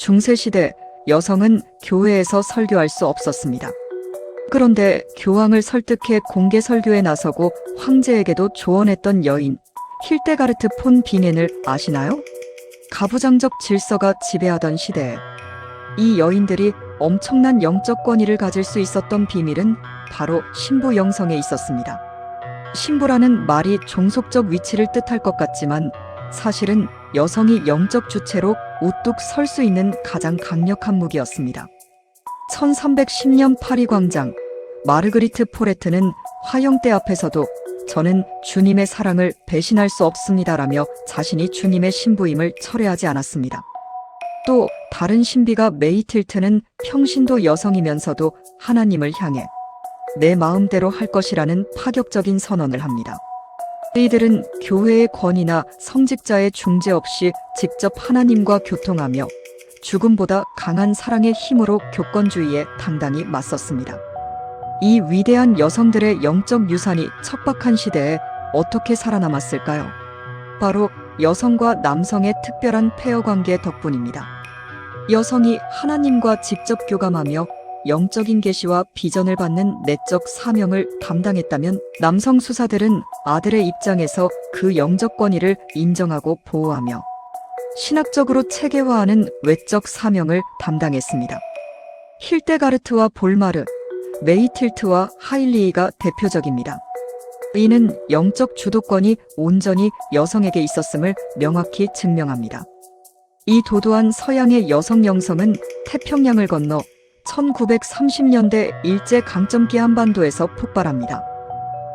중세시대 여성은 교회에서 설교할 수 없었습니다. 그런데 교황을 설득해 공개 설교에 나서고 황제에게도 조언했던 여인 힐데가르트 폰 빙엔을 아시나요? 가부장적 질서가 지배하던 시대에 이 여인들이 엄청난 영적 권위를 가질 수 있었던 비밀은 바로 신부 영성에 있었습니다. 신부라는 말이 종속적 위치를 뜻할 것 같지만 사실은 여성이 영적 주체로 우뚝 설 수 있는 가장 강력한 무기였습니다. 1310년 파리 광장, 마르그리트 포레트는 화형대 앞에서도 저는 주님의 사랑을 배신할 수 없습니다라며 자신이 주님의 신부임을 철회하지 않았습니다. 또 다른 신비가 메이틸트는 평신도 여성이면서도 하나님을 향해 내 마음대로 할 것이라는 파격적인 선언을 합니다. 이들은 교회의 권위나 성직자의 중재 없이 직접 하나님과 교통하며 죽음보다 강한 사랑의 힘으로 교권주의에 당당히 맞섰습니다. 이 위대한 여성들의 영적 유산이 척박한 시대에 어떻게 살아남았을까요? 바로 여성과 남성의 특별한 페어 관계 덕분입니다. 여성이 하나님과 직접 교감하며 영적인 계시와 비전을 받는 내적 사명을 담당했다면 남성 수사들은 아들의 입장에서 그 영적 권위를 인정하고 보호하며 신학적으로 체계화하는 외적 사명을 담당했습니다. 힐데가르트와 볼마르, 메이틸트와 하일리이가 대표적입니다. 이는 영적 주도권이 온전히 여성에게 있었음을 명확히 증명합니다. 이 도도한 서양의 여성 영성은 태평양을 건너 1930년대 일제강점기 한반도에서 폭발합니다.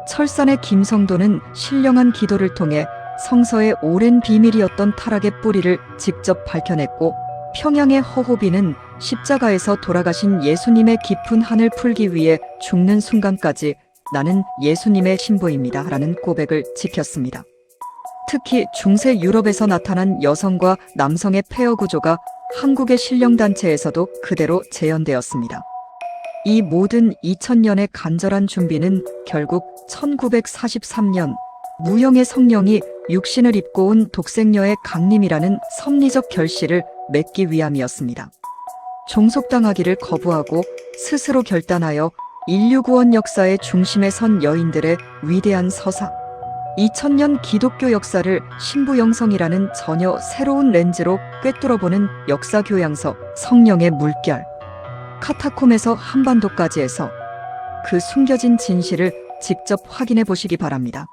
철산의 김성도는 신령한 기도를 통해 성서의 오랜 비밀이었던 타락의 뿌리를 직접 밝혀냈고, 평양의 허호비는 십자가에서 돌아가신 예수님의 깊은 한을 풀기 위해 죽는 순간까지 나는 예수님의 신부입니다 라는 고백을 지켰습니다. 특히 중세 유럽에서 나타난 여성과 남성의 페어 구조가 한국의 신령단체에서도 그대로 재현되었습니다. 이 모든 2000년의 간절한 준비는 결국 1943년 무형의 성령이 육신을 입고 온 독생녀의 강림이라는 섭리적 결실을 맺기 위함이었습니다. 종속당하기를 거부하고 스스로 결단하여 인류 구원 역사의 중심에 선 여인들의 위대한 서사. 2000년 기독교 역사를 신부 영성이라는 전혀 새로운 렌즈로 꿰뚫어보는 역사 교양서 성령의 물결. 카타콤에서 한반도까지 해서 그 숨겨진 진실을 직접 확인해 보시기 바랍니다.